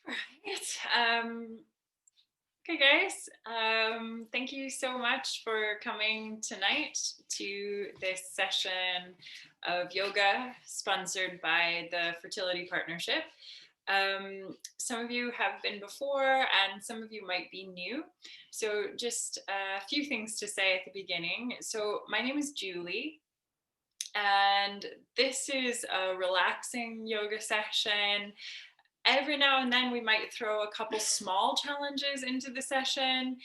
Right. Okay, guys. Thank you so much for coming tonight to this session of yoga sponsored by the Fertility Partnership. Some of you have been before and some of you might be new. So just a few things to say at the beginning. So my name is Julie. And this is a relaxing yoga session. Every now and then we might throw a couple small challenges into the session,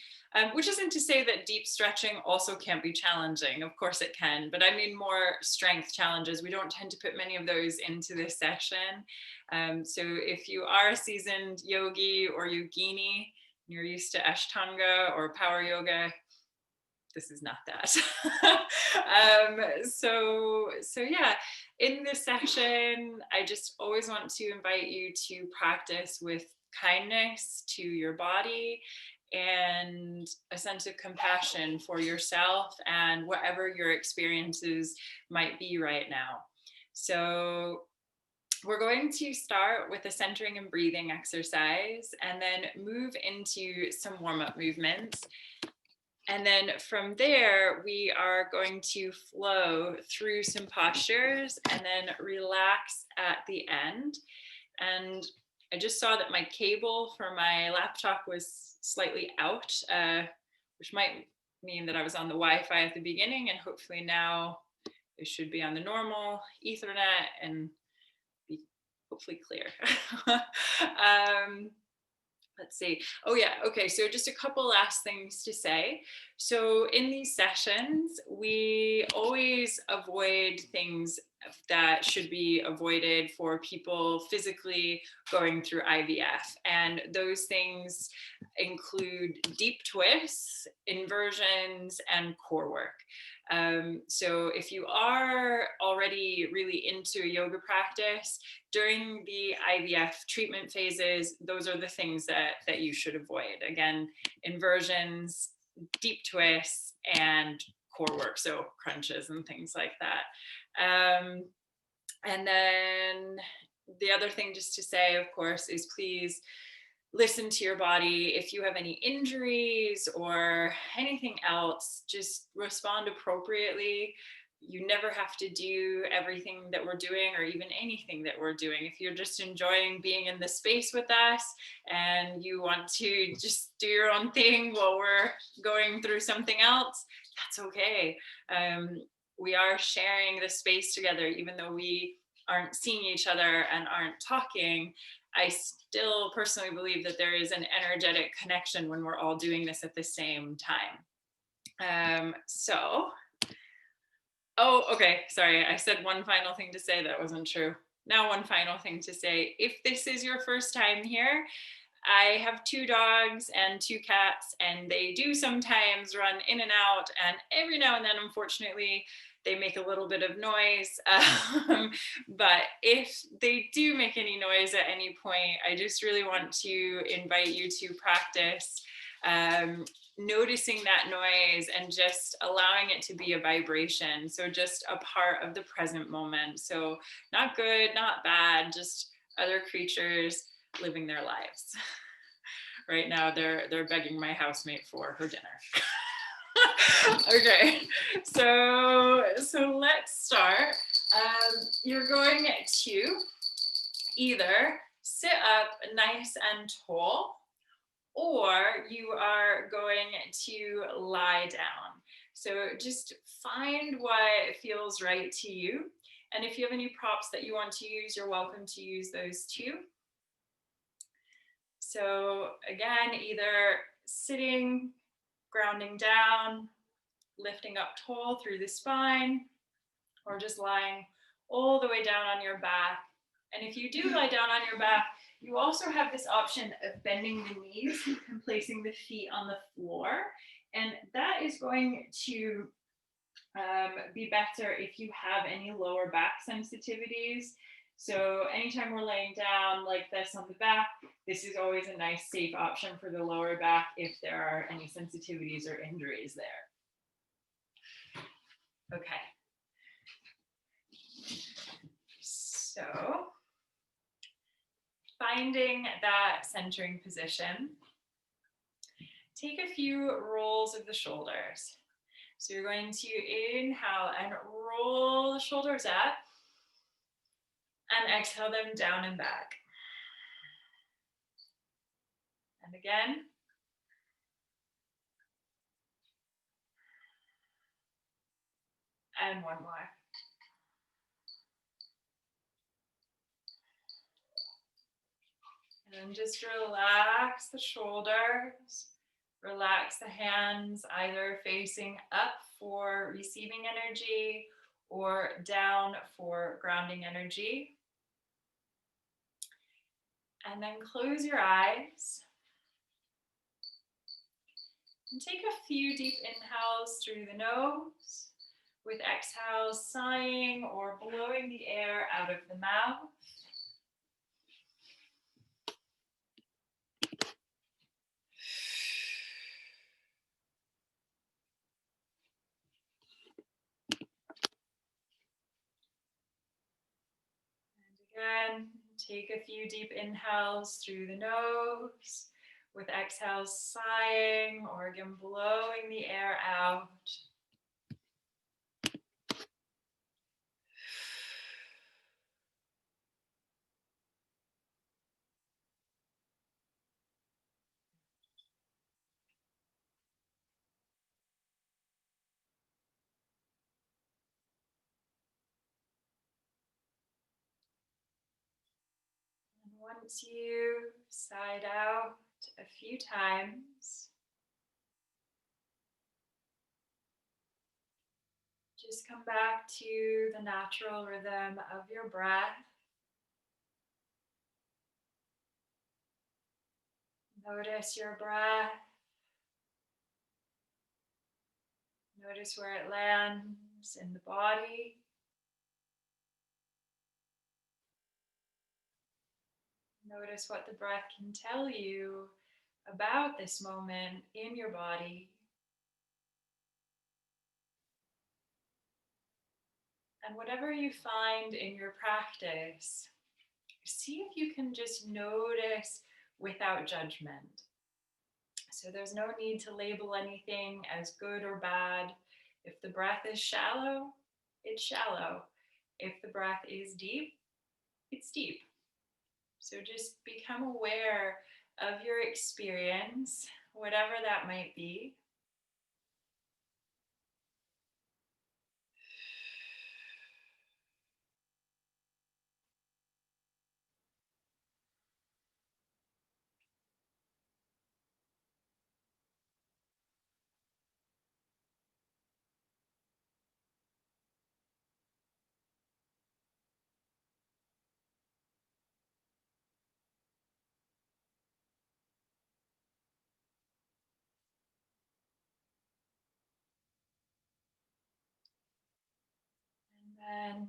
which isn't to say that deep stretching also can't be challenging. Of course it can, but I mean more strength challenges. We don't tend to put many of those into this session. So if you are a seasoned yogi or yogini, you're used to Ashtanga or power yoga, this is not that. So yeah, in this session, I just always want to invite you to practice with kindness to your body and a sense of compassion for yourself and whatever your experiences might be right now. So we're going to start with a centering and breathing exercise and then move into some warm-up movements. And then from there, we are going to flow through some postures and then relax at the end. And I just saw that my cable for my laptop was slightly out, which might mean that I was on the Wi-Fi at the beginning, and hopefully now it should be on the normal Ethernet and be hopefully clear. Let's see. Oh yeah. Okay. So just a couple last things to say. So in these sessions, we always avoid things that should be avoided for people physically going through IVF. And those things include deep twists, inversions, and core work. So if you are already really into a yoga practice, during the IVF treatment phases, those are the things that you should avoid. Again, inversions, deep twists, and core work, so crunches and things like that. And then the other thing just to say, of course, is please listen to your body. If you have any injuries or anything else, just respond appropriately. You never have to do everything that we're doing or even anything that we're doing. If you're just enjoying being in the space with us and you want to just do your own thing while we're going through something else, that's okay. We are sharing the space together, even though we aren't seeing each other and aren't talking. I still personally believe that there is an energetic connection when we're all doing this at the same time. Oh, okay, sorry, I said one final thing to say that wasn't true. Now one final thing to say. If this is your first time here, I have 2 dogs and 2 cats, and they do sometimes run in and out, and every now and then, unfortunately, they make a little bit of noise. But if they do make any noise at any point, I just really want to invite you to practice noticing that noise and just allowing it to be a vibration. So just a part of the present moment. So not good, not bad, just other creatures living their lives. Right now they're begging my housemate for her dinner. Okay, so let's start. You're going to either sit up nice and tall, or you are going to lie down. So just find what feels right to you. And if you have any props that you want to use, you're welcome to use those too. So again, either sitting, grounding down, lifting up tall through the spine, or just lying all the way down on your back. And if you do lie down on your back, you also have this option of bending the knees and placing the feet on the floor. And that is going to be better if you have any lower back sensitivities. So anytime we're laying down like this on the back, this is always a nice safe option for the lower back if there are any sensitivities or injuries there. Okay. finding that centering position, take a few rolls of the shoulders. So you're going to inhale and roll the shoulders up and exhale them down and back. And again. And one more. And then just relax the shoulders. Relax the hands, either facing up for receiving energy or down for grounding energy. And then close your eyes. And take a few deep inhales through the nose, with exhales sighing or blowing the air out of the mouth. Again, take a few deep inhales through the nose, with exhales sighing or again blowing the air out. And once you sighed out a few times, just come back to the natural rhythm of your breath. Notice your breath. Notice where it lands in the body. Notice what the breath can tell you about this moment in your body. And whatever you find in your practice, see if you can just notice without judgment. So there's no need to label anything as good or bad. If the breath is shallow, it's shallow. If the breath is deep, it's deep. So just become aware of your experience, whatever that might be. And then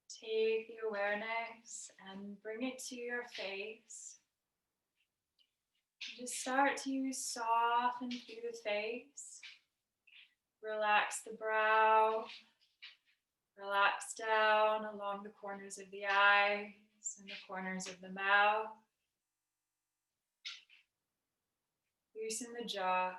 take the awareness and bring it to your face. Just start to soften through the face. Relax the brow. Relax down along the corners of the eyes and the corners of the mouth. Loosen the jaw.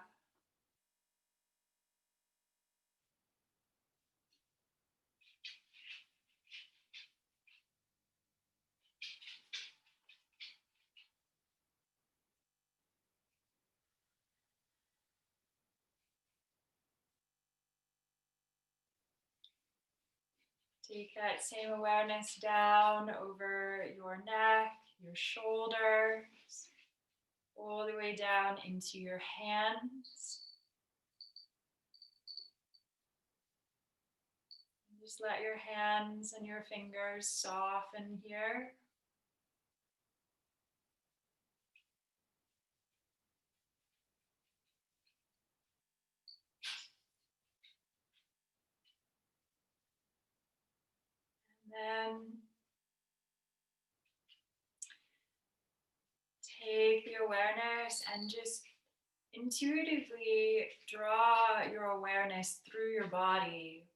Take that same awareness down over your neck, your shoulders, all the way down into your hands. Just let your hands and your fingers soften here. And then take the awareness and just intuitively draw your awareness through your body.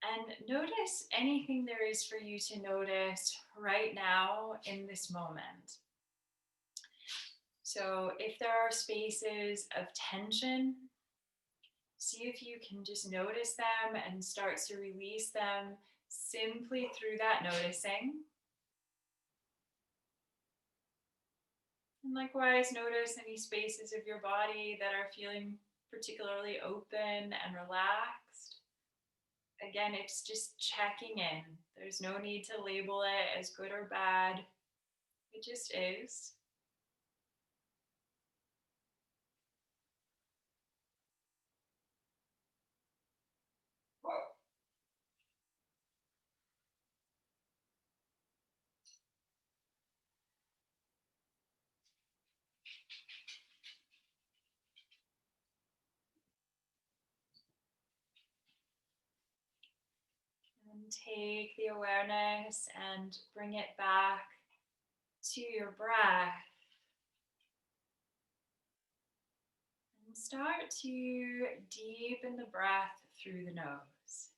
And notice anything there is for you to notice right now in this moment. So if there are spaces of tension, see if you can just notice them and start to release them simply through that noticing. And likewise, notice any spaces of your body that are feeling particularly open and relaxed. Again, it's just checking in. There's no need to label it as good or bad. It just is. And take the awareness and bring it back to your breath. And start to deepen the breath through the nose.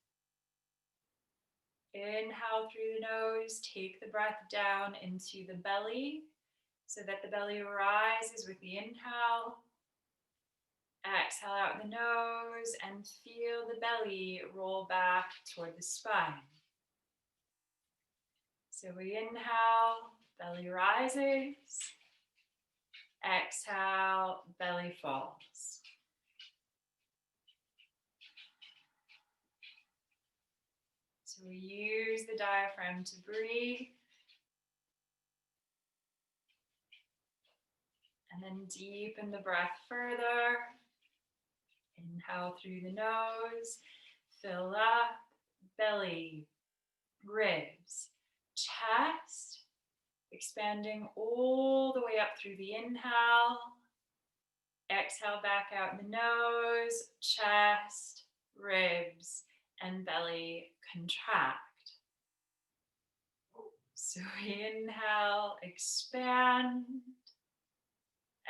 Inhale through the nose, take the breath down into the belly so that the belly rises with the inhale. Exhale out the nose and feel the belly roll back toward the spine. So we inhale, belly rises. Exhale, belly falls. So we use the diaphragm to breathe. And then deepen the breath further. Inhale through the nose, fill up, belly, ribs, chest, expanding all the way up through the inhale. Exhale back out the nose, chest, ribs, and belly contract. So inhale, expand,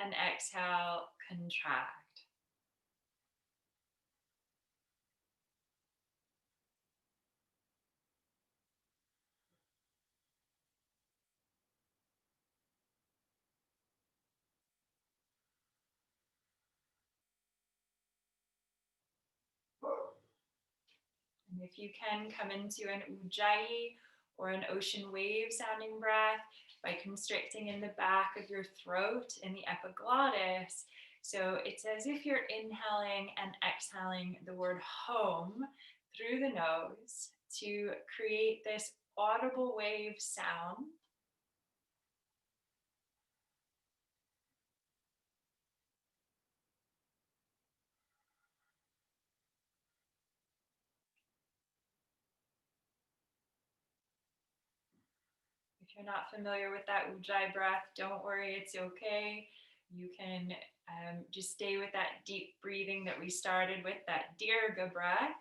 and exhale, contract. And if you can, come into an ujjayi or an ocean wave sounding breath by constricting in the back of your throat in the epiglottis. So it's as if you're inhaling and exhaling the word home through the nose to create this audible wave sound. If you're not familiar with that ujjayi breath, don't worry, it's okay. You can just stay with that deep breathing that we started with, that dirga breath.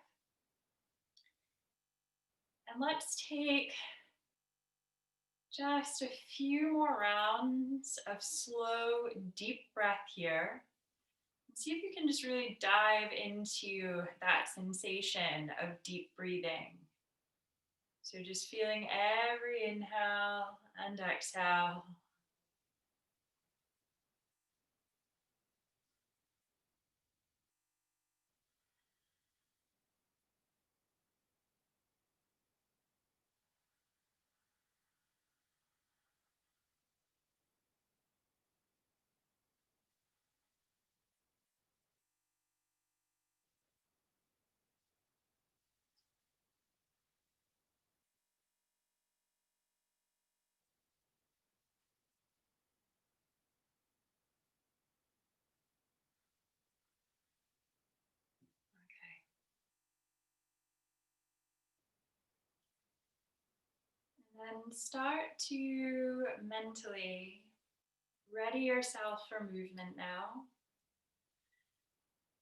And let's take just a few more rounds of slow, deep breath here. See if you can just really dive into that sensation of deep breathing. So just feeling every inhale and exhale. And start to mentally ready yourself for movement now.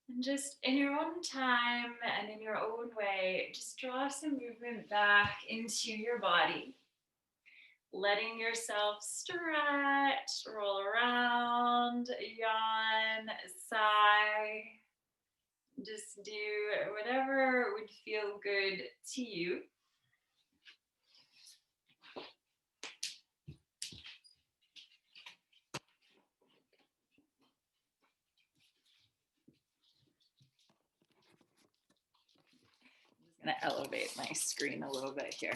And just in your own time and in your own way, just draw some movement back into your body. Letting yourself stretch, roll around, yawn, sigh. Just do whatever would feel good to you. I'm gonna elevate my screen a little bit here.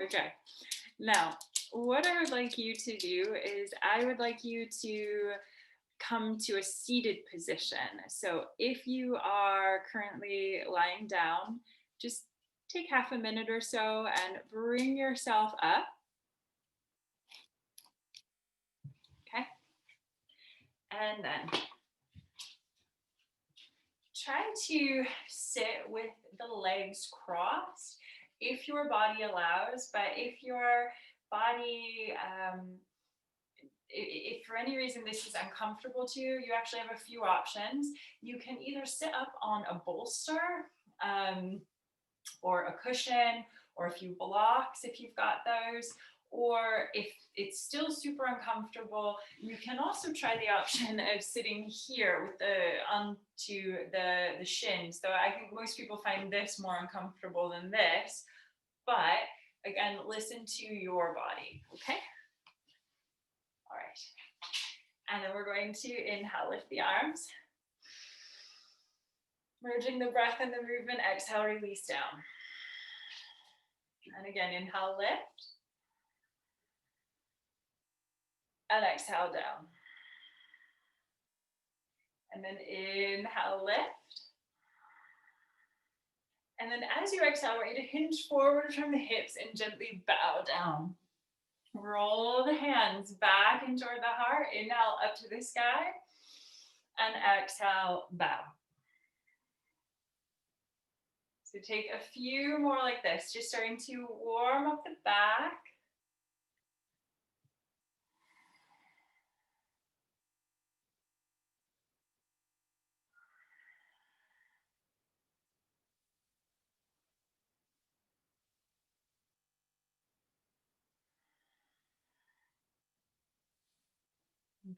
Okay, now what I would like you to do is I would like you to come to a seated position. So if you are currently lying down, just take half a minute or so and bring yourself up. Okay. And then try to sit with the legs crossed if your body allows, but if your body, if for any reason this is uncomfortable to you, you actually have a few options. You can either sit up on a bolster or a cushion or a few blocks if you've got those. Or if it's still super uncomfortable, you can also try the option of sitting here with the onto the shin. So I think most people find this more uncomfortable than this, but again, listen to your body, okay? All right. And then we're going to inhale, lift the arms. Merging the breath and the movement, exhale, release down. And again, inhale, lift. And exhale, down. And then inhale, lift. And then as you exhale, I want you to hinge forward from the hips and gently bow down. Roll the hands back and toward the heart. Inhale, up to the sky. And exhale, bow. So take a few more like this, just starting to warm up the back.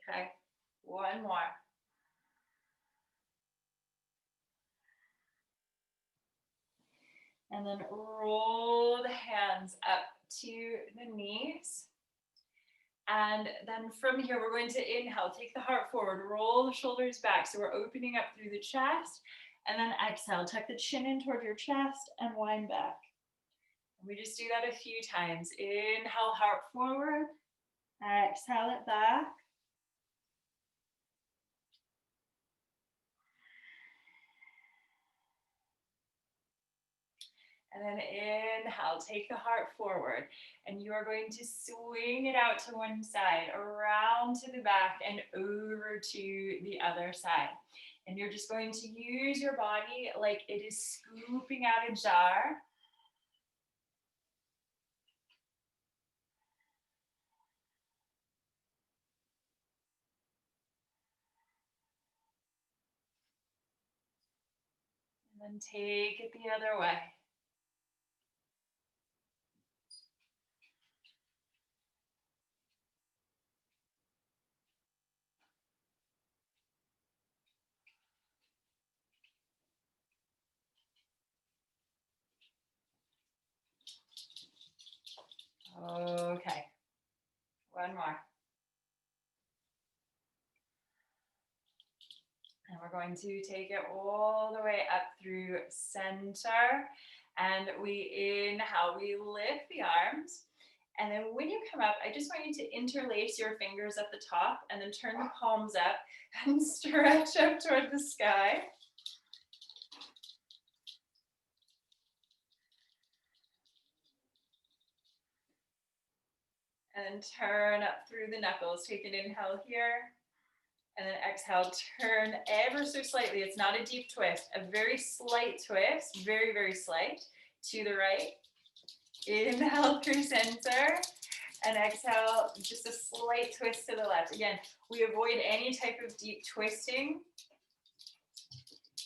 Okay, one more. And then roll the hands up to the knees. And then from here, we're going to inhale, take the heart forward, roll the shoulders back. So we're opening up through the chest. And then exhale, tuck the chin in toward your chest and wind back. And we just do that a few times. Inhale, heart forward. Exhale it back. And then inhale, take the heart forward. And you are going to swing it out to one side, around to the back, and over to the other side. And you're just going to use your body like it is scooping out a jar. And then take it the other way. Okay, one more. And we're going to take it all the way up through center. And we inhale, we lift the arms. And then when you come up, I just want you to interlace your fingers at the top and then turn the palms up and stretch up toward the sky. And turn up through the knuckles. Take an inhale here. And then exhale, turn ever so slightly. It's not a deep twist, a very slight twist, very, very slight to the right. Inhale through center and exhale, just a slight twist to the left. Again, we avoid any type of deep twisting.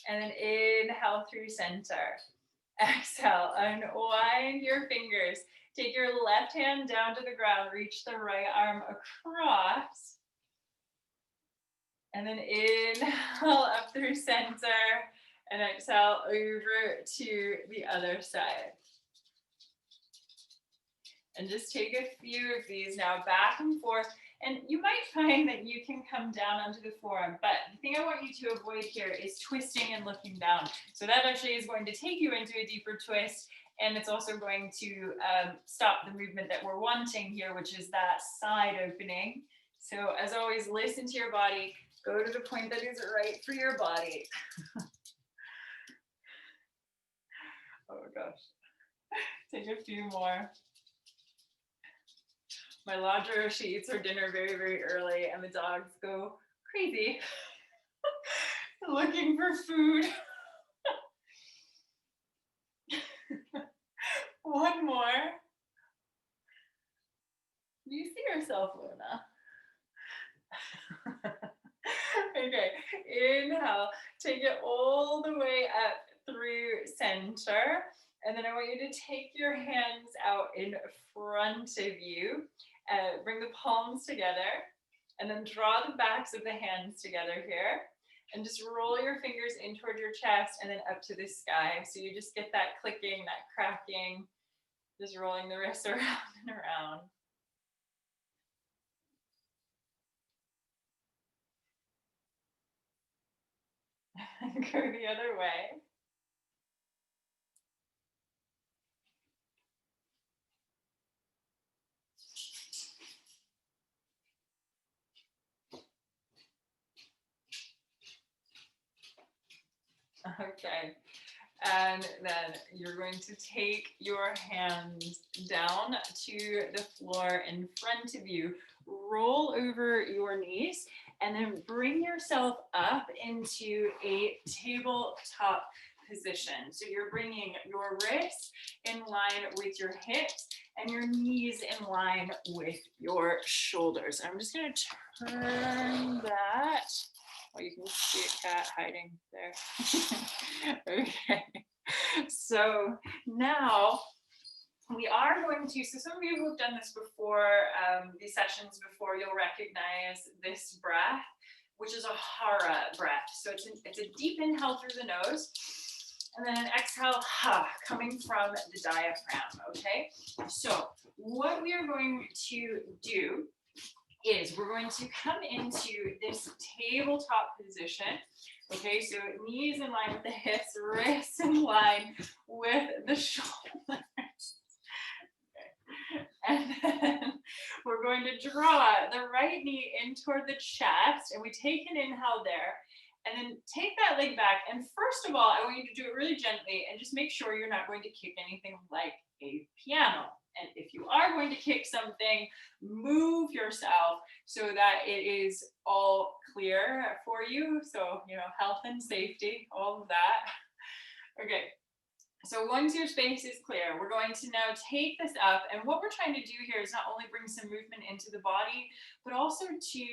And then inhale through center. Exhale, unwind your fingers. Take your left hand down to the ground, reach the right arm across. And then inhale up through center and exhale over to the other side. And just take a few of these now back and forth. And you might find that you can come down onto the forearm, but the thing I want you to avoid here is twisting and looking down. So that actually is going to take you into a deeper twist, and it's also going to stop the movement that we're wanting here, which is that side opening. So as always, listen to your body, go to the point that is right for your body. Oh gosh, take a few more. My lodger, she eats her dinner very, very early, and the dogs go crazy looking for food. One more. Do you see yourself, Luna? Okay, inhale, take it all the way up through center. And then I want you to take your hands out in front of you. Bring the palms together, and then draw the backs of the hands together here. And just roll your fingers in toward your chest and then up to the sky. So you just get that clicking, that cracking, just rolling the wrists around and around. Go the other way. Okay, and then you're going to take your hands down to the floor in front of you. Roll over your knees and then bring yourself up into a tabletop position. So you're bringing your wrists in line with your hips and your knees in line with your shoulders. I'm just going to turn that. Oh, you can see a cat hiding there. Okay. So now we are going to, so some of you who've done this before, these sessions before, you'll recognize this breath, which is a hara breath. So it's a deep inhale through the nose, and then an exhale, ha, coming from the diaphragm, okay? So what we are going to do is we're going to come into this tabletop position. Okay, so knees in line with the hips, wrists in line with the shoulders. Okay. And then we're going to draw the right knee in toward the chest, and we take an inhale there, and then take that leg back. And first of all, I want you to do it really gently and just make sure you're not going to kick anything like a piano. And if you are going to kick something, move yourself so that it is all clear for you. So, health and safety, all of that. Okay. So once your space is clear, we're going to now take this up. And what we're trying to do here is not only bring some movement into the body, but also to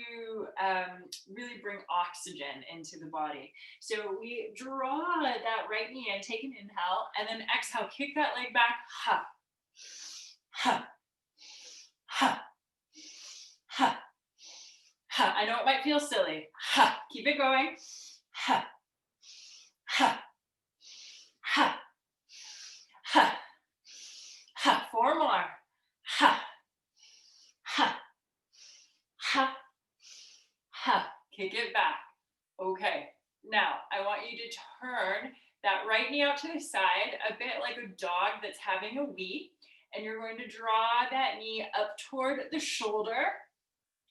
really bring oxygen into the body. So we draw that right knee and take an inhale, and then exhale, kick that leg back, ha. Ha, ha, ha, ha. I know it might feel silly. Ha, keep it going. Ha, ha, ha, ha, ha. 4 more. Ha, ha, ha, ha. Kick it back. Okay. Now, I want you to turn that right knee out to the side, a bit like a dog that's having a wee. And you're going to draw that knee up toward the shoulder,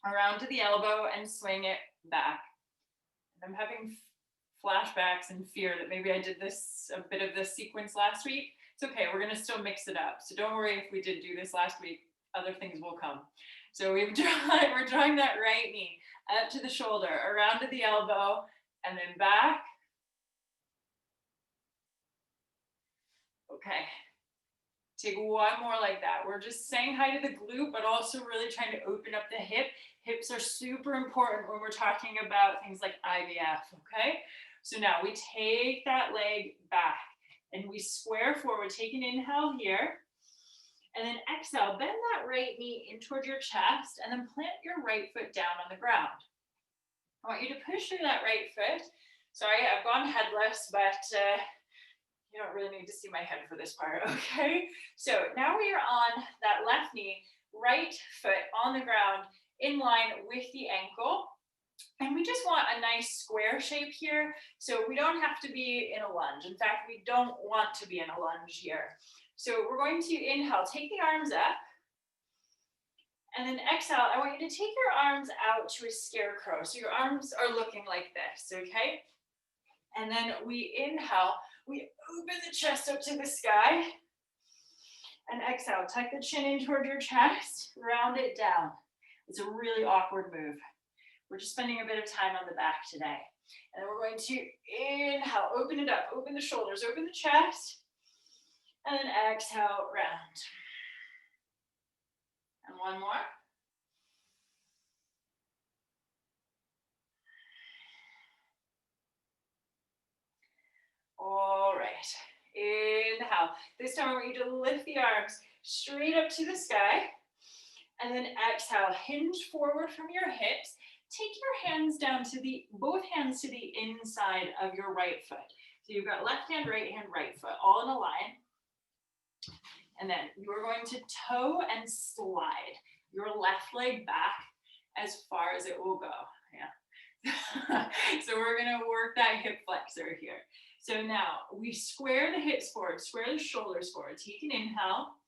around to the elbow, and swing it back. And I'm having flashbacks and fear that maybe I did a bit of this sequence last week. It's okay, we're going to still mix it up. So don't worry if we did do this last week, other things will come. So we're drawing that right knee up to the shoulder, around to the elbow, and then back. Okay. Take one more like that. We're just saying hi to the glute, but also really trying to open up the hip. Hips are super important when we're talking about things like IVF, okay? So now we take that leg back and we square forward. Take an inhale here, and then exhale. Bend that right knee in toward your chest, and then plant your right foot down on the ground. I want you to push through that right foot. Sorry, I've gone headless, but you don't really need to see my head for this part, okay? So now we are on that left knee, right foot on the ground, in line with the ankle. And we just want a nice square shape here. So we don't have to be in a lunge. In fact, we don't want to be in a lunge here. So we're going to inhale, take the arms up. And then exhale, I want you to take your arms out to a scarecrow. So your arms are looking like this, okay? And then we inhale, we open the chest up to the sky. And exhale, tuck the chin in toward your chest, round it down. It's a really awkward move. We're just spending a bit of time on the back today. And then we're going to inhale, open it up, open the shoulders, open the chest. And then exhale, round. And one more. All right, inhale. This time I want you to lift the arms straight up to the sky. And then exhale, hinge forward from your hips. Take your hands down to both hands to the inside of your right foot. So you've got left hand, right foot, all in a line. And then you are going to toe and slide your left leg back as far as it will go. Yeah. So we're gonna work that hip flexor here. So now we square the hips forward, square the shoulders forward. Take an inhale.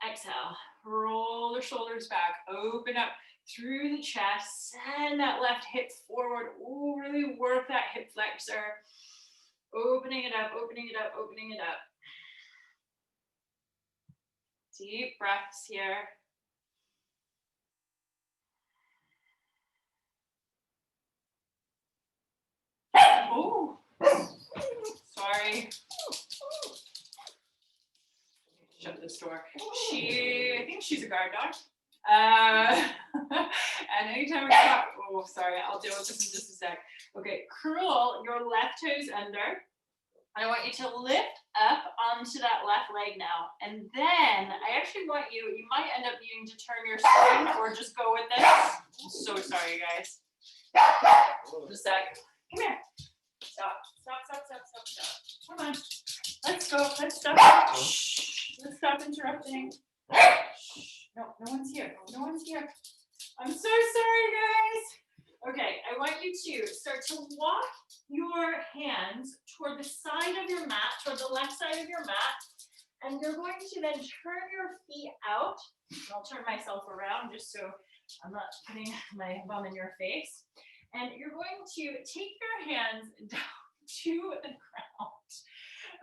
Exhale, roll the shoulders back, open up through the chest, send that left hip forward. Ooh, really work that hip flexor. Opening it up, opening it up, opening it up. Deep breaths here. Oh, sorry. Shut this door. I think she's a guard dog. And anytime we stop, oh, sorry, I'll deal with this in just a sec. Okay, curl your left toes under. And I want you to lift up onto that left leg now. And then I actually want you might end up needing to turn your spine or just go with this. I'm so sorry, guys. Just a sec. Come here. Stop. Come on. Let's go. Let's stop. Shh. Let's stop interrupting. Shh. No one's here. No one's here. I'm so sorry, guys. Okay, I want you to start to walk your hands toward the side of your mat, toward the left side of your mat, and you're going to then turn your feet out. I'll turn myself around just so I'm not putting my bum in your face. And you're going to take your hands down to the ground,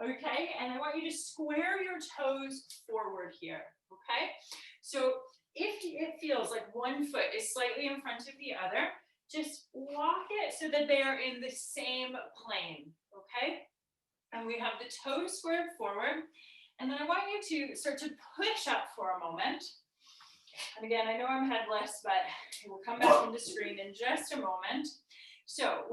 okay? And I want you to square your toes forward here, okay? So if it feels like one foot is slightly in front of the other, just walk it so that they are in the same plane, okay? And we have the toes squared forward. And then I want you to start to push up for a moment. And again, I know I'm headless, but we'll come back into screen in just a moment. So,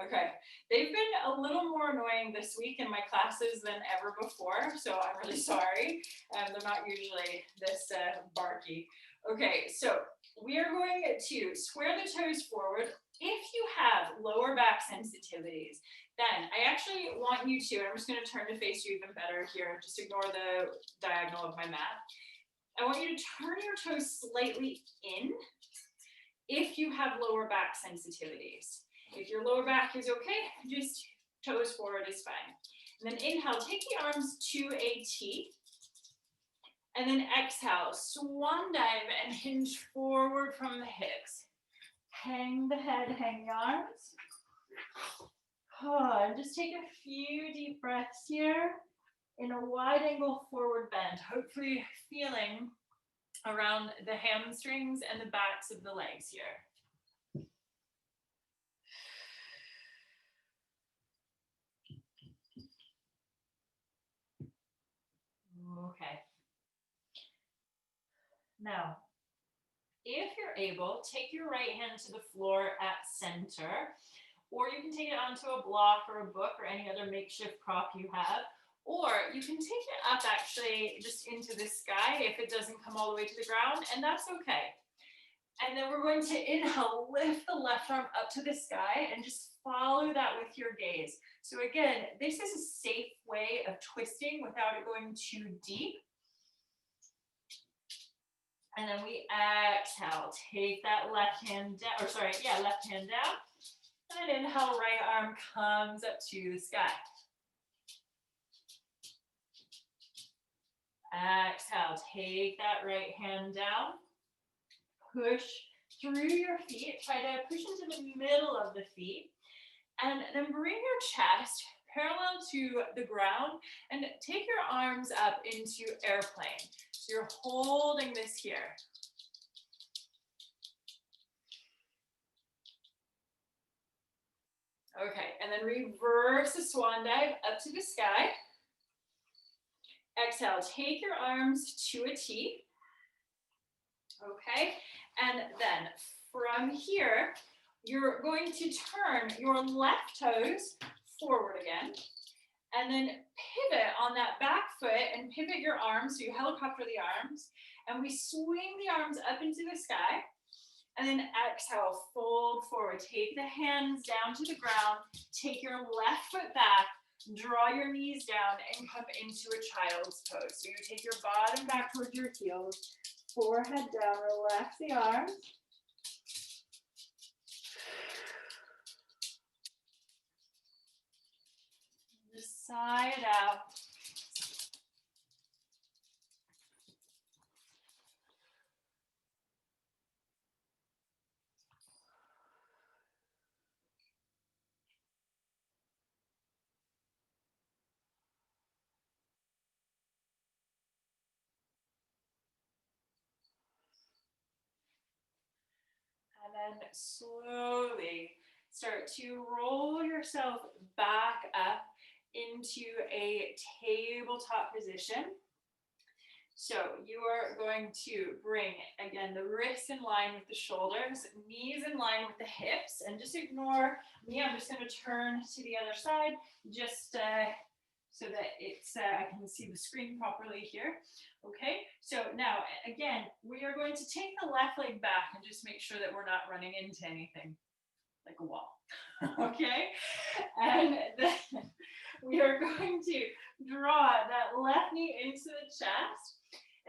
okay. They've been a little more annoying this week in my classes than ever before, so I'm really sorry. They're not usually this barky. Okay, so we are going to square the toes forward. If you have lower back sensitivities, then I actually want you to, I'm just going to turn to face you even better here, just ignore the diagonal of my mat. I want you to turn your toes slightly in if you have lower back sensitivities. If your lower back is okay, just toes forward is fine. And then inhale, take the arms to a T. And then exhale, swan dive and hinge forward from the hips. Hang the head, hang the arms. And just take a few deep breaths here in a wide angle forward bend, hopefully feeling around the hamstrings and the backs of the legs here. Okay. Now, if you're able, take your right hand to the floor at center, or you can take it onto a block or a book or any other makeshift prop you have, or you can take it up actually just into the sky if it doesn't come all the way to the ground, and that's okay. And then we're going to inhale, lift the left arm up to the sky and just follow that with your gaze. So again, this is a safe way of twisting without it going too deep. And then we exhale, take that left hand down, or sorry, yeah, left hand down. And inhale, right arm comes up to the sky. Exhale, take that right hand down. Push through your feet. Try to push into the middle of the feet. And then bring your chest parallel to the ground and take your arms up into airplane. So you're holding this here. Okay, and then reverse the swan dive up to the sky. Exhale, take your arms to a T. Okay, and then from here, you're going to turn your left toes forward again, and then pivot on that back foot and pivot your arms, so you helicopter the arms, and we swing the arms up into the sky, and then exhale, fold forward, take the hands down to the ground, take your left foot back, draw your knees down, and come into a child's pose. So you take your bottom back towards your heels, forehead down, relax the arms. Just sigh it out. And then slowly start to roll yourself back up into a tabletop position. So you are going to bring, again, the wrists in line with the shoulders, knees in line with the hips, and just ignore me. I'm just going to turn to the other side, just so that it's I can see the screen properly here. Okay, so now, again, we are going to take the left leg back and just make sure that we're not running into anything, like a wall. Okay, and then we are going to draw that left knee into the chest.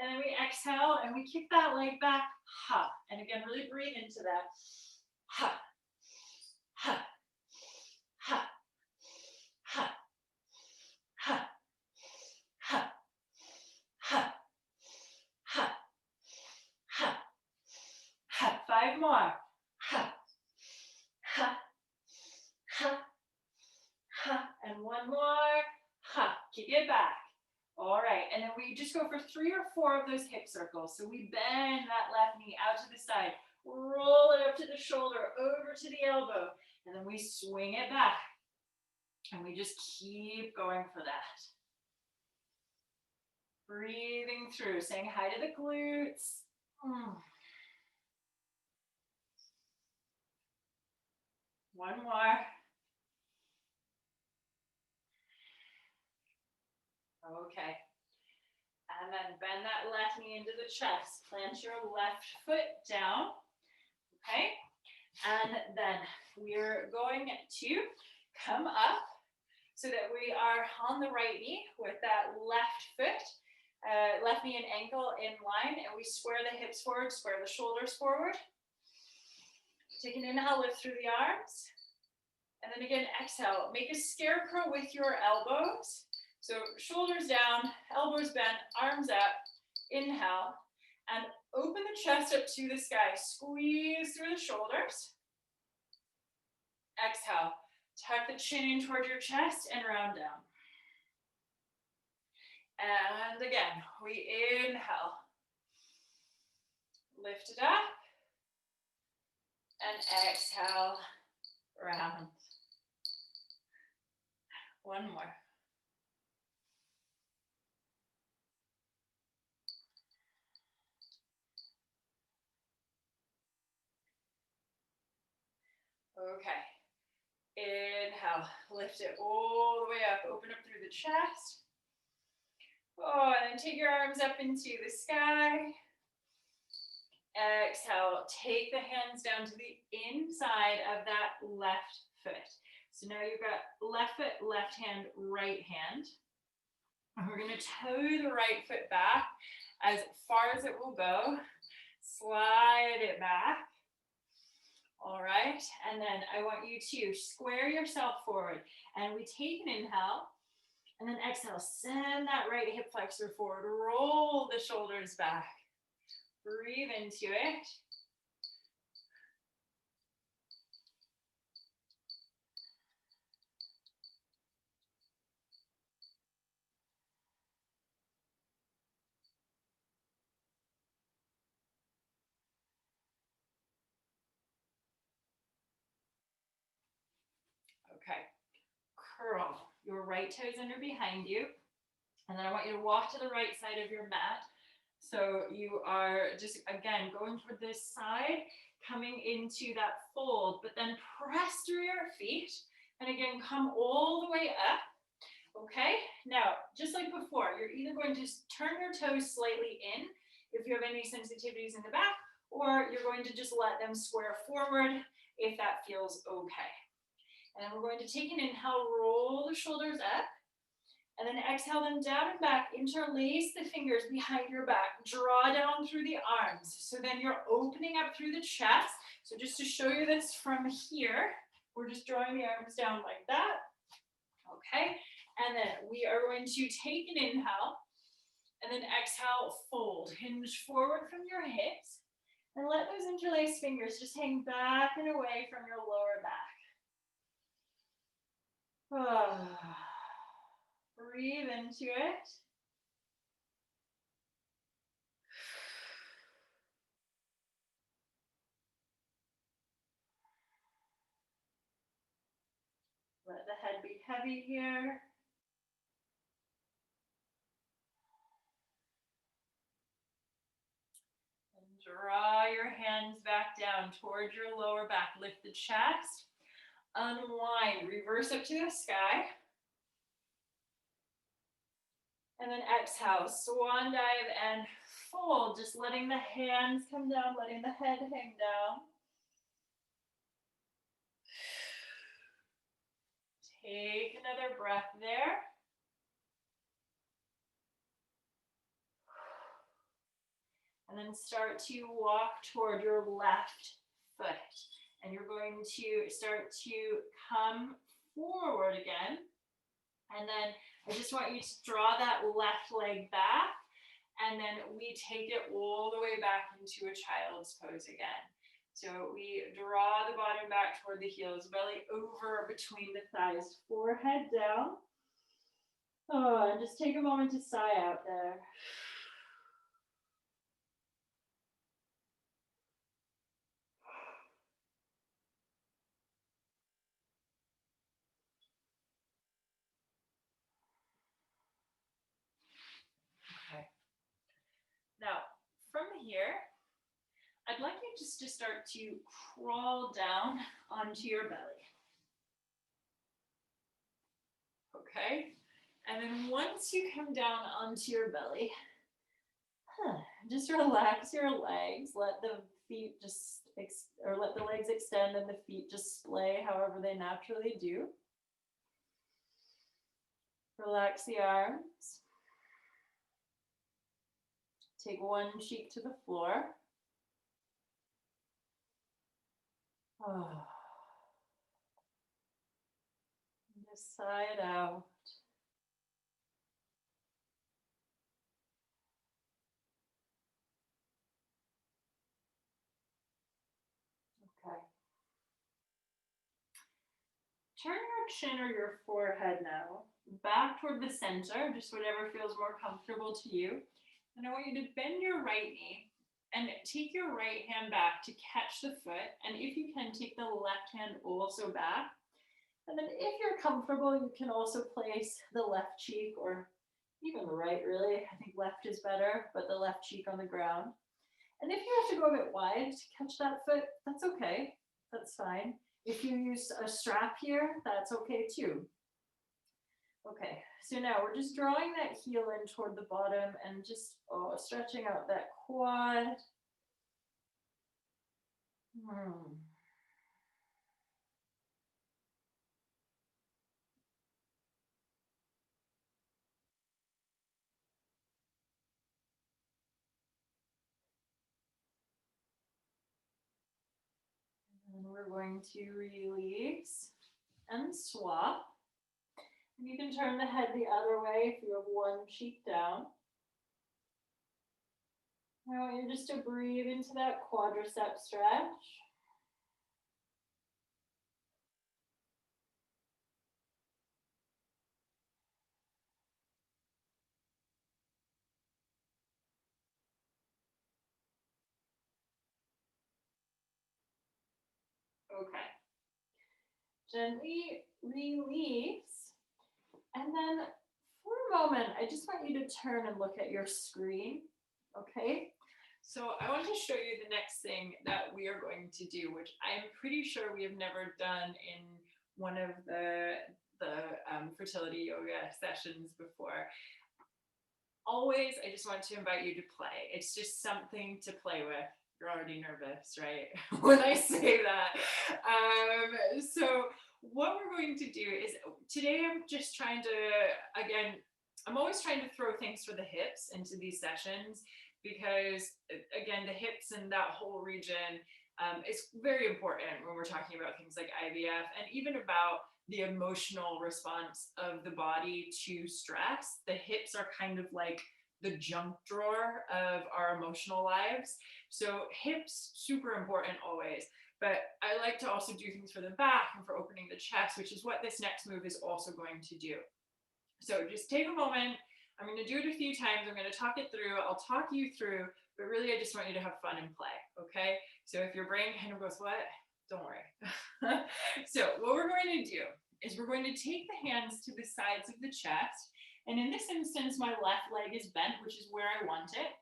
And then we exhale and we kick that leg back, ha. And again, really breathe into that, ha, ha, ha, ha, ha, ha, ha, ha, ha, ha. 5 more, ha, ha, ha, ha. And 1 more, ha. Kick it back. All right, and then we just go for 3 or 4 of those hip circles. So we bend that left knee out to the side, roll it up to the shoulder, over to the elbow, and then we swing it back. And we just keep going for that. Breathing through, saying hi to the glutes. One more. Okay. And then bend that left knee into the chest. Plant your left foot down. Okay. And then we're going to come up so that we are on the right knee with that left foot, left knee and ankle in line, and we square the hips forward, square the shoulders forward. Take an inhale, lift through the arms. And then again, exhale, make a scarecrow with your elbows. So shoulders down, elbows bent, arms up, inhale, and open the chest up to the sky. Squeeze through the shoulders. Exhale, tuck the chin in toward your chest and round down. And again, we inhale, lift it up, and exhale, round. 1 more. Okay. Inhale, lift it all the way up, open up through the chest. Oh, and then take your arms up into the sky. Exhale, take the hands down to the inside of that left foot. So now you've got left foot, left hand, right hand. And we're going to toe the right foot back as far as it will go. Slide it back. All right, and then I want you to square yourself forward. And we take an inhale, and then exhale, send that right hip flexor forward. Roll the shoulders back. Breathe into it. Okay, curl your right toes under behind you. And then I want you to walk to the right side of your mat. So you are just, again, going toward this side, coming into that fold, but then press through your feet. And again, come all the way up. Okay, now, just like before, you're either going to turn your toes slightly in if you have any sensitivities in the back, or you're going to just let them square forward if that feels okay. And then we're going to take an inhale, roll the shoulders up. And then exhale them down and back. Interlace the fingers behind your back. Draw down through the arms. So then you're opening up through the chest. So just to show you this from here, we're just drawing the arms down like that. Okay. And then we are going to take an inhale. And then exhale, fold. Hinge forward from your hips. And let those interlaced fingers just hang back and away from your lower back. Breathe into it. Let the head be heavy here. And draw your hands back down towards your lower back. Lift the chest. Unwind. Reverse up to the sky. And then exhale, swan dive and fold. Just letting the hands come down, letting the head hang down. Take another breath there. And then start to walk toward your left foot. And you're going to start to come forward again. And then I just want you to draw that left leg back. And then we take it all the way back into a child's pose again. So we draw the bottom back toward the heels, belly over between the thighs, forehead down. Oh, and just take a moment to sigh out there. Okay. Now, from here, I'd like you just to start to crawl down onto your belly. Okay? And then once you come down onto your belly, just relax your legs. Let the feet just, let the legs extend and the feet just splay however they naturally do. Relax the arms. Take one cheek to the floor. Oh. Just sigh it out. Okay. Turn your chin or your forehead now back toward the center, just whatever feels more comfortable to you. And I want you to bend your right knee and take your right hand back to catch the foot. And if you can, take the left hand also back. And then if you're comfortable, you can also place the left cheek, or even right, really. I think left is better, but the left cheek on the ground. And if you have to go a bit wide to catch that foot, that's okay. That's fine. If you use a strap here, that's okay too. Okay, so now we're just drawing that heel in toward the bottom and just stretching out that quad. we're going to release and swap. And you can turn the head the other way if you have one cheek down. I want you just to breathe into that quadricep stretch. Okay. Gently release. And then for a moment, I just want you to turn and look at your screen. Okay. So I want to show you the next thing that we are going to do, which I'm pretty sure we have never done in one of the fertility yoga sessions before. Always, I just want to invite you to play. It's just something to play with. You're already nervous, right? When I say that. So what we're going to do is today I'm just trying to, again, I'm always trying to throw things for the hips into these sessions because, again, the hips and that whole region is very important when we're talking about things like IVF and even about the emotional response of the body to stress. The hips are kind of like the junk drawer of our emotional lives. So hips, super important always. But I like to also do things for the back and for opening the chest, which is what this next move is also going to do. So just take a moment. I'm going to do it a few times. I'm going to talk it through. I'll talk you through, but really I just want you to have fun and play. Okay. So if your brain kind of goes, what? Don't worry. So what we're going to do is we're going to take the hands to the sides of the chest. And in this instance, my left leg is bent, which is where I want it.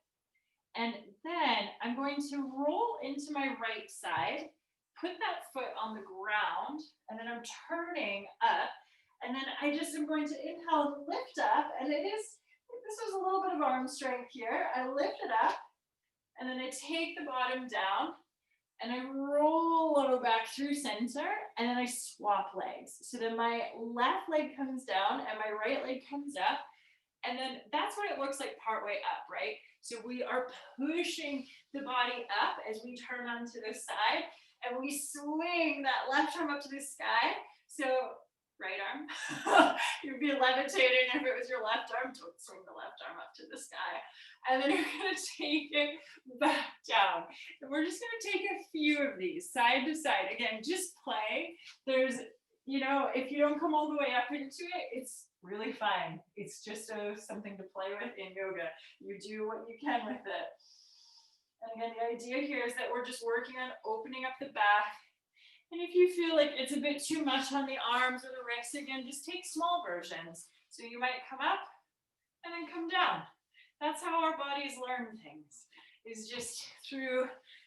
And then I'm going to roll into my right side, put that foot on the ground, and then I'm turning up. And then I just am going to inhale, lift up, and this was a little bit of arm strength here. I lift it up, and then I take the bottom down, and I roll over back through center, and then I swap legs. So then my left leg comes down, and my right leg comes up, and then that's what it looks like partway up, right? So we are pushing the body up as we turn onto the side, and we swing that left arm up to the sky. So right arm, you'd be levitating if it was your left arm. Don't swing the left arm up to the sky. And then you're going to take it back down. And we're just going to take a few of these side to side. Again, just play. There's, if you don't come all the way up into it, it's really fine. It's just something to play with in yoga. You do what you can with it. And again, the idea here is that we're just working on opening up the back. And if you feel like it's a bit too much on the arms or the wrists, again, just take small versions. So you might come up and then come down. That's how our bodies learn things, is just through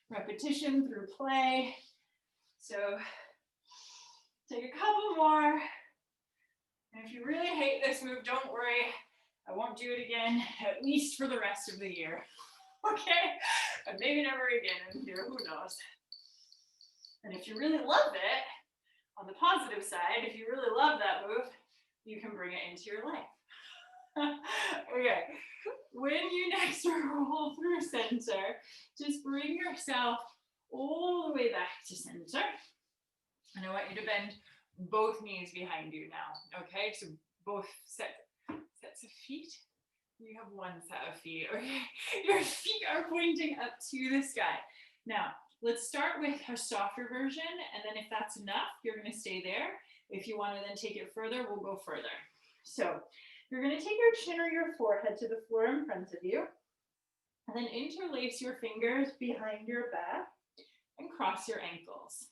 repetition, through play. So take a couple more. And if you really hate this move, don't worry. I won't do it again, at least for the rest of the year. Okay? But maybe never again in here, who knows? And if you really love it, on the positive side, if you really love that move, you can bring it into your life. Okay, when you next roll through center, just bring yourself all the way back to center. And I want you to bend both knees behind you now. Okay, so both sets of feet. You have one set of feet. Okay, your feet are pointing up to the sky. Now, let's start with a softer version, and then if that's enough, you're going to stay there. If you want to then take it further, we'll go further. So you're going to take your chin or your forehead to the floor in front of you, and then interlace your fingers behind your back and cross your ankles.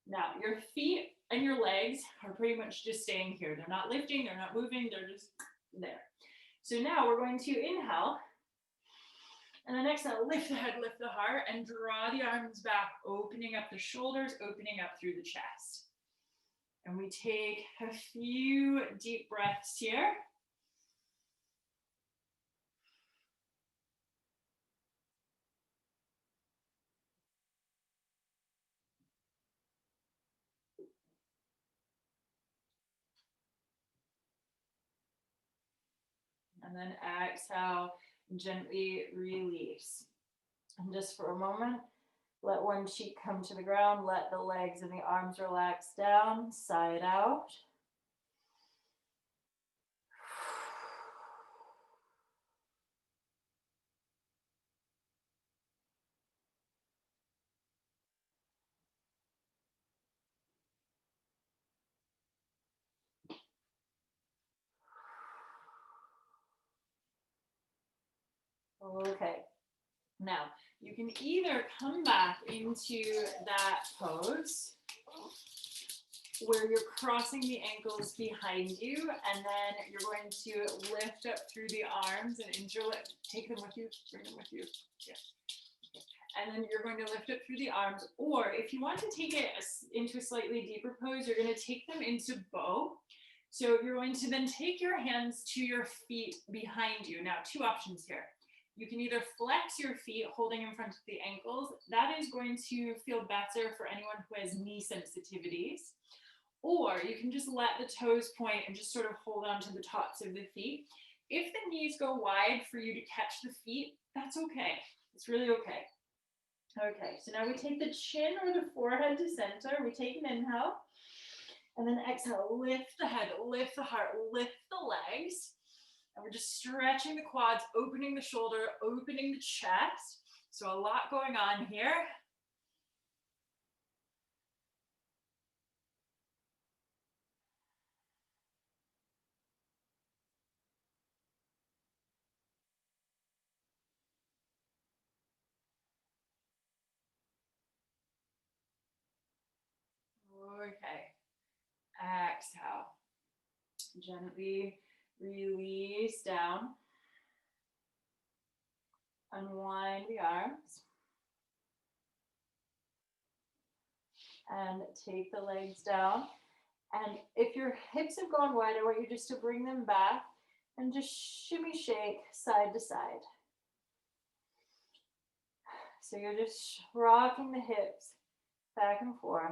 Now, your feet and your legs are pretty much just staying here. They're not lifting, they're not moving, they're just there. So now we're going to inhale. And then exhale, lift the head, lift the heart, and draw the arms back, opening up the shoulders, opening up through the chest. And we take a few deep breaths here. And then exhale, gently release. And just for a moment, Let one cheek come to the ground. Let the legs and the arms relax down, side out. Okay. Now, you can either come back into that pose where you're crossing the ankles behind you, and then you're going to lift up through the arms and interlace. Take them with you, bring them with you. Yeah. And then you're going to lift up through the arms, or if you want to take it into a slightly deeper pose, you're going to take them into bow. So you're going to then take your hands to your feet behind you. Now, two options here. You can either flex your feet holding in front of the ankles. That is going to feel better for anyone who has knee sensitivities. Or you can just let the toes point and just sort of hold on to the tops of the feet. If the knees go wide for you to catch the feet, that's okay. It's really okay. Okay, so now we take the chin or the forehead to center. We take an inhale. And then exhale, lift the head, lift the heart, lift the legs. And we're just stretching the quads, opening the shoulder, opening the chest. So a lot going on here. Okay. Exhale. Gently release down. Unwind the arms. And take the legs down. And if your hips have gone wide, I want you just to bring them back and just shimmy shake side to side. So you're just rocking the hips back and forth.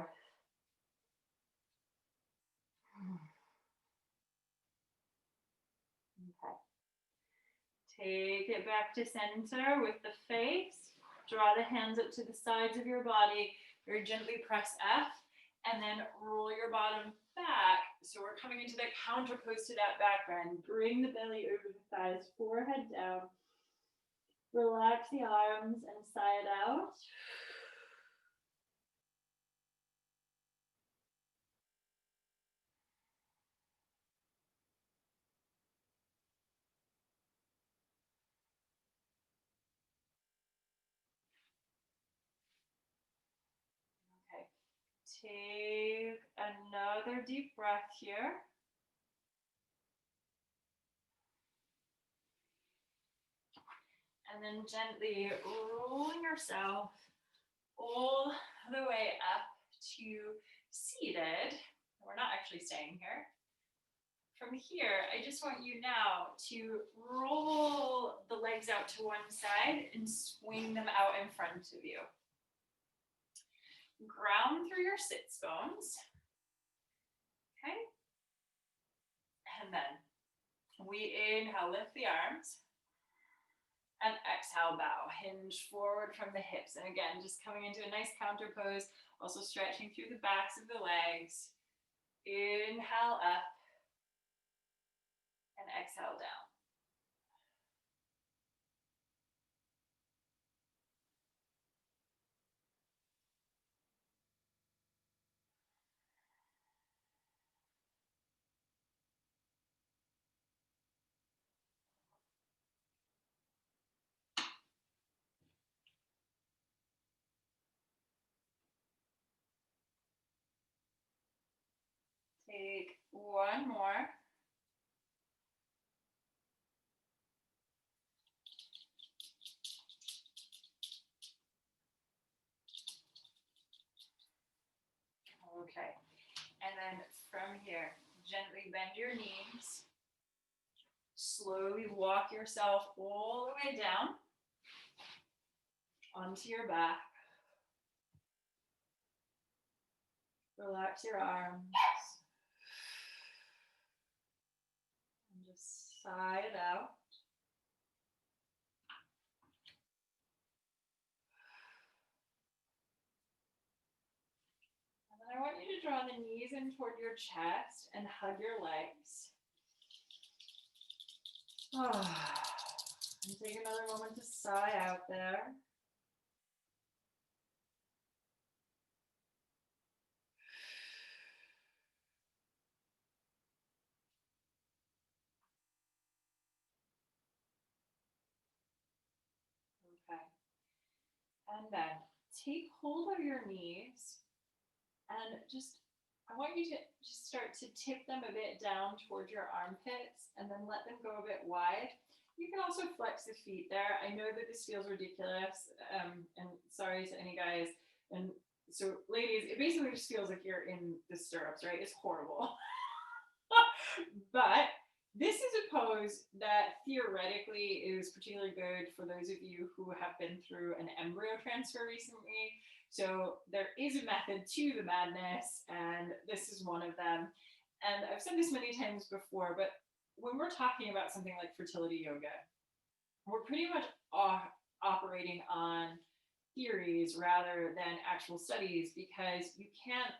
Okay. Take it back to center with the face. Draw the hands up to the sides of your body. Very gently press F and then roll your bottom back. So we're coming into that counter pose to that back bend. Bring the belly over the thighs, forehead down. Relax the arms and side out. Okay. Take another deep breath here. And then gently rolling yourself all the way up to seated. We're not actually staying here. From here, I just want you now to roll the legs out to one side and swing them out in front of you. Ground through your sits bones. Okay. And then we inhale, lift the arms. And exhale, bow. Hinge forward from the hips. And again, just coming into a nice counter pose. Also stretching through the backs of the legs. Inhale up. And exhale down. Take one more. Okay. And then from here, gently bend your knees. Slowly walk yourself all the way down onto your back. Relax your arms. And just sigh it out. the knees in toward your chest and hug your legs. And take another moment to sigh out there. Okay. And then take hold of your knees and I want you to just start to tip them a bit down towards your armpits and then let them go a bit wide. You can also flex the feet there. I know that this feels ridiculous, and sorry to any guys. And so ladies, it basically just feels like you're in the stirrups, right? It's horrible. But this is a pose that theoretically is particularly good for those of you who have been through an embryo transfer recently. So there is a method to the madness, and this is one of them. And I've said this many times before, but when we're talking about something like fertility yoga, we're pretty much operating on theories rather than actual studies, because you can't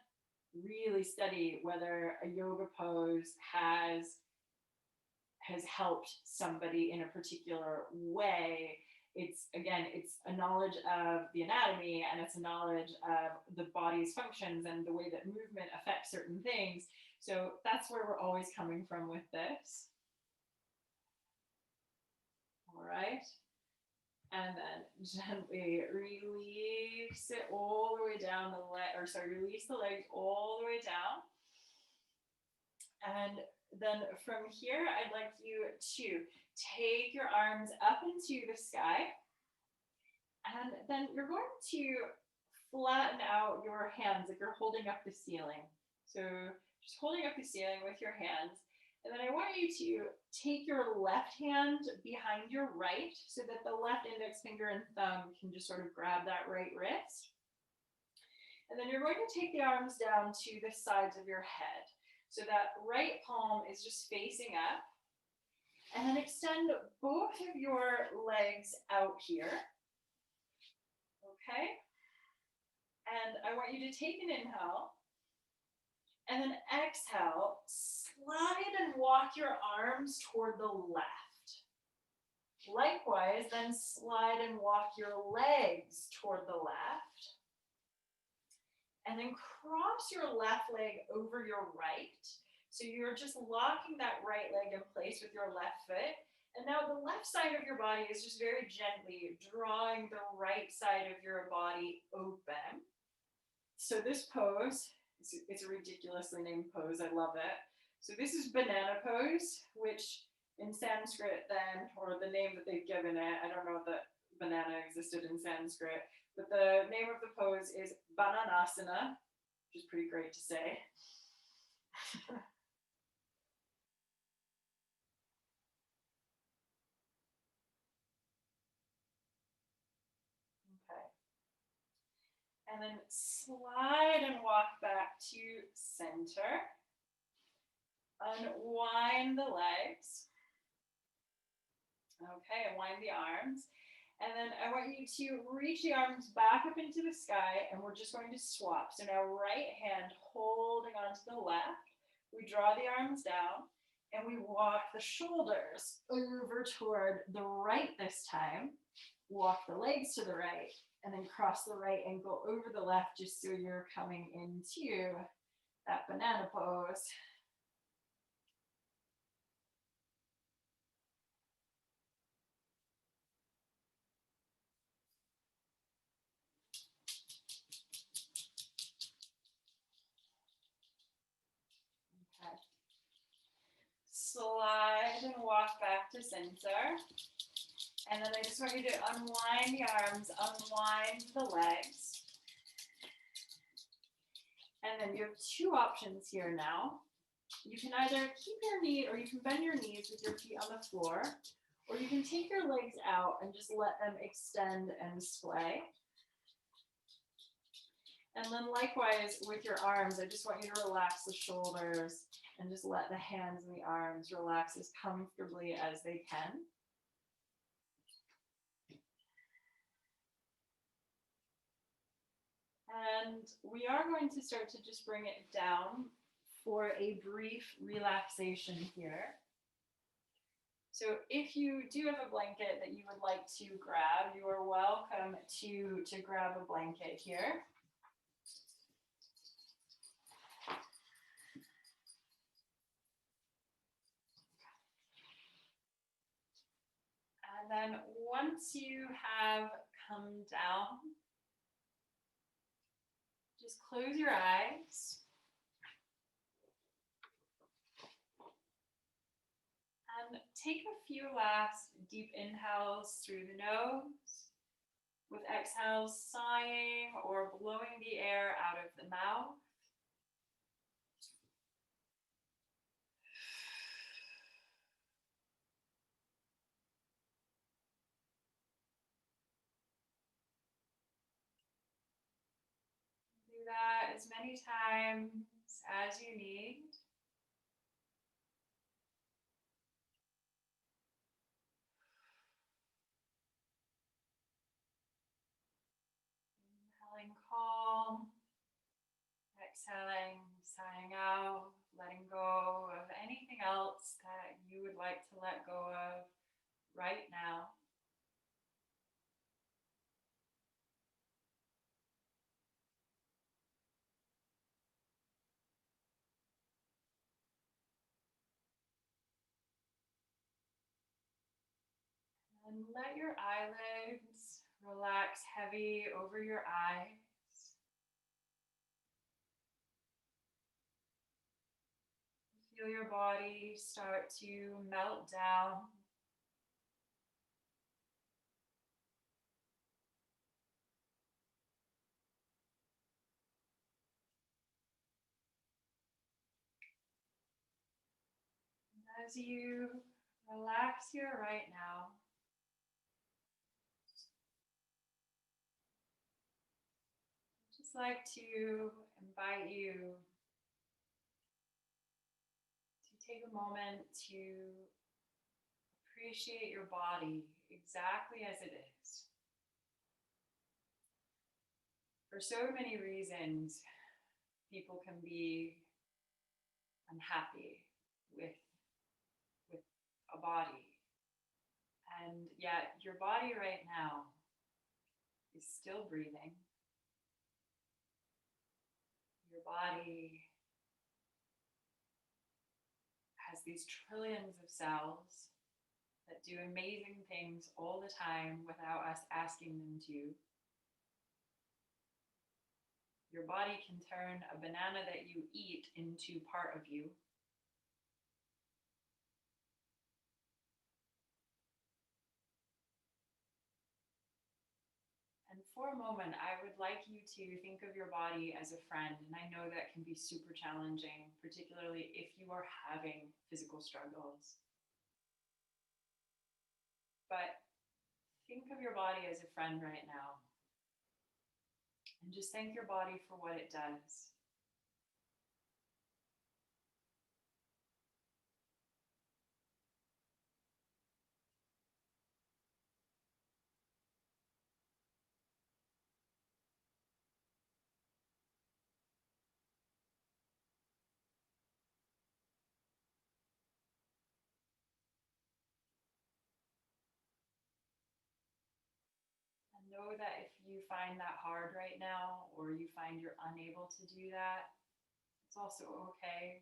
really study whether a yoga pose has helped somebody in a particular way. It's a knowledge of the anatomy, and it's a knowledge of the body's functions and the way that movement affects certain things. So that's where we're always coming from with this. All right. And then gently release it all the way down release the legs all the way down. And then from here, I'd like you to take your arms up into the sky. And then you're going to flatten out your hands like you're holding up the ceiling. So just holding up the ceiling with your hands. And then I want you to take your left hand behind your right so that the left index finger and thumb can just sort of grab that right wrist. And then you're going to take the arms down to the sides of your head. So that right palm is just facing up. And then extend both of your legs out here. Okay? And I want you to take an inhale. And then exhale, slide and walk your arms toward the left. Likewise, then slide and walk your legs toward the left. And then cross your left leg over your right. So you're just locking that right leg in place with your left foot. And now the left side of your body is just very gently drawing the right side of your body open. So this pose, it's a ridiculously named pose. I love it. So this is banana pose, which in Sanskrit then, or the name that they've given it, I don't know that banana existed in Sanskrit, but the name of the pose is Bananasana, which is pretty great to say. Okay. And then slide and walk back to center. Unwind the legs. Okay, and wind the arms. And then I want you to reach the arms back up into the sky, and we're just going to swap. So now right hand holding onto the left. We draw the arms down, and we walk the shoulders over toward the right this time. Walk the legs to the right, and then cross the right ankle over the left, just so you're coming into that banana pose. Slide and walk back to center. And then I just want you to unwind the arms, unwind the legs. And then you have two options here now. You can either keep your knee, or you can bend your knees with your feet on the floor, or you can take your legs out and just let them extend and splay. And then likewise with your arms, I just want you to relax the shoulders and just let the hands and the arms relax as comfortably as they can. And we are going to start to just bring it down for a brief relaxation here. So if you do have a blanket that you would like to grab, you are welcome to grab a blanket here. And then once you have come down, just close your eyes. And take a few last deep inhales through the nose, with exhales sighing or blowing the air out of the mouth. Do that as many times as you need. Inhaling calm, exhaling, sighing out, letting go of anything else that you would like to let go of right now. And let your eyelids relax heavy over your eyes. Feel your body start to melt down. And as you relax here right now, I'd just like to invite you to take a moment to appreciate your body exactly as it is. For so many reasons, people can be unhappy with a body. And yet your body right now is still breathing. Your body has these trillions of cells that do amazing things all the time without us asking them to. Your body can turn a banana that you eat into part of you. And for a moment, I would like you to think of your body as a friend. And I know that can be super challenging, particularly if you are having physical struggles. But think of your body as a friend right now. And just thank your body for what it does. And know that if you find that hard right now, or you find you're unable to do that, it's also okay.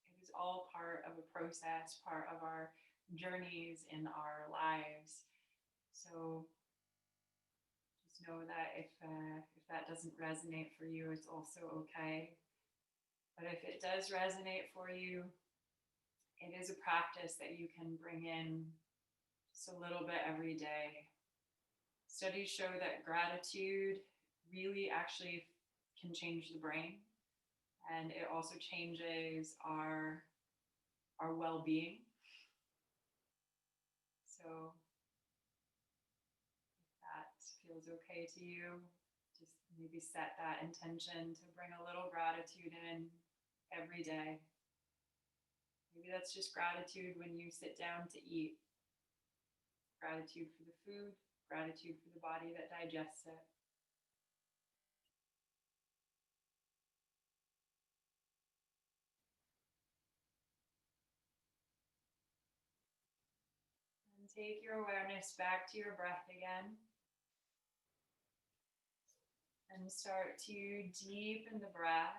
It is all part of a process, part of our journeys in our lives. So just know that if that doesn't resonate for you, it's also okay. But if it does resonate for you, it is a practice that you can bring in just a little bit every day. Studies show that gratitude really actually can change the brain, and it also changes our well-being. So if that feels okay to you, just maybe set that intention to bring a little gratitude in every day. Maybe that's just gratitude when you sit down to eat. Gratitude for the food, gratitude for the body that digests it. Take your awareness back to your breath again. And start to deepen the breath.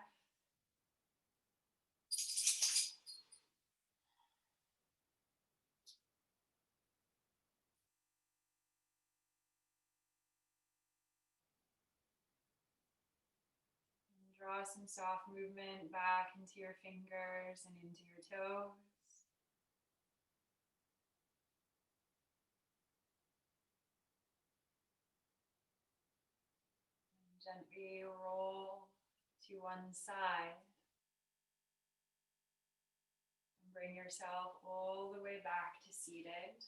And draw some soft movement back into your fingers and into your toes. Gently roll to one side and bring yourself all the way back to seated.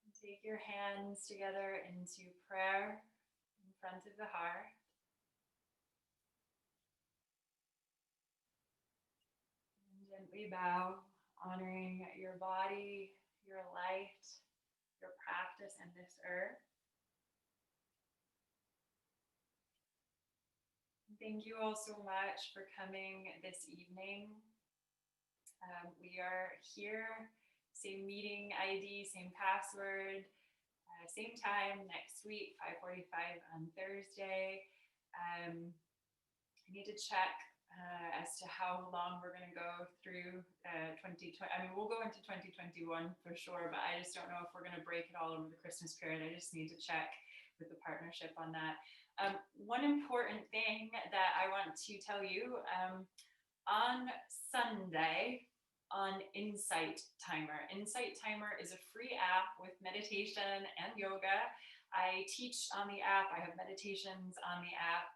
And take your hands together into prayer in front of the heart. And gently bow, honoring your body, your light, your practice and this earth. Thank you all so much for coming this evening. We are here, same meeting ID, same password, same time next week, 5:45 on Thursday. I need to check as to how long we're going to go through 2020. I mean, we'll go into 2021 for sure, but I just don't know if we're going to break it all over the Christmas period. I just need to check with the partnership on that. One important thing that I want to tell you, on Sunday on Insight Timer. Insight Timer is a free app with meditation and yoga. I teach on the app. I have meditations on the app.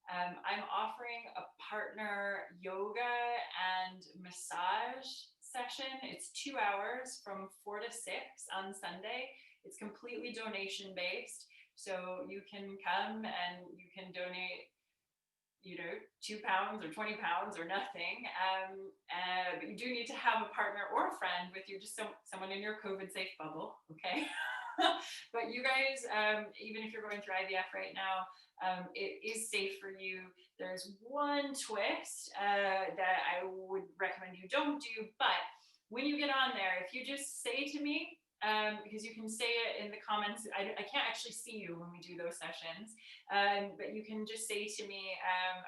I'm offering a partner yoga and massage session. It's 2 hours from 4 to 6 on Sunday. It's completely donation based. So you can come and you can donate, you know, £2 or £20 or nothing. But you do need to have a partner or a friend with you, just someone in your COVID safe bubble, okay? But you guys, even if you're going through IVF right now, it is safe for you. There's one twist that I would recommend you don't do, but when you get on there, if you just say to me, because you can say it in the comments, I can't actually see you when we do those sessions, but you can just say to me,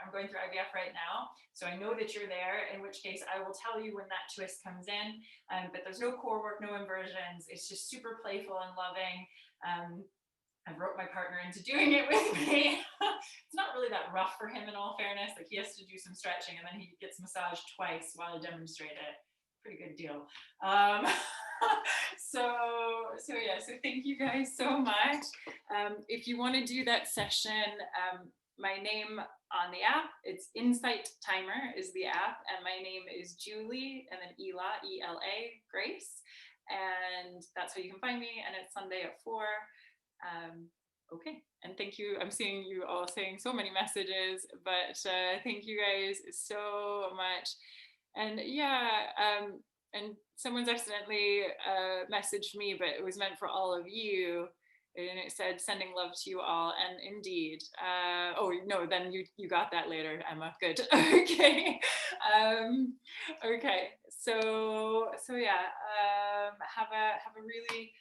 I'm going through IVF right now, so I know that you're there, in which case I will tell you when that twist comes in, but there's no core work, no inversions, it's just super playful and loving. I wrote my partner into doing it with me. It's not really that rough for him, in all fairness. Like, he has to do some stretching and then he gets massaged twice while I demonstrate it. Pretty good deal. So thank you guys so much. If you want to do that session, my name on the app, it's Insight Timer is the app, and my name is Julie, and then Ela, E-L-A, Grace, and that's how you can find me, and it's Sunday at 4. Okay, and thank you. I'm seeing you all saying so many messages, but thank you guys so much. And yeah, and someone's accidentally messaged me, but it was meant for all of you, and it said sending love to you all, and indeed. Oh no, then you got that later, Emma. Good. Okay. Okay. So yeah. Have a really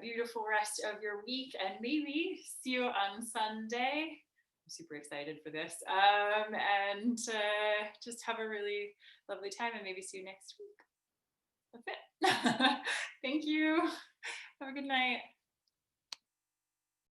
beautiful rest of your week, and maybe see you on Sunday. I'm super excited for this. And just have a really lovely time, and maybe see you next week. That's it. Thank you. Have a good night.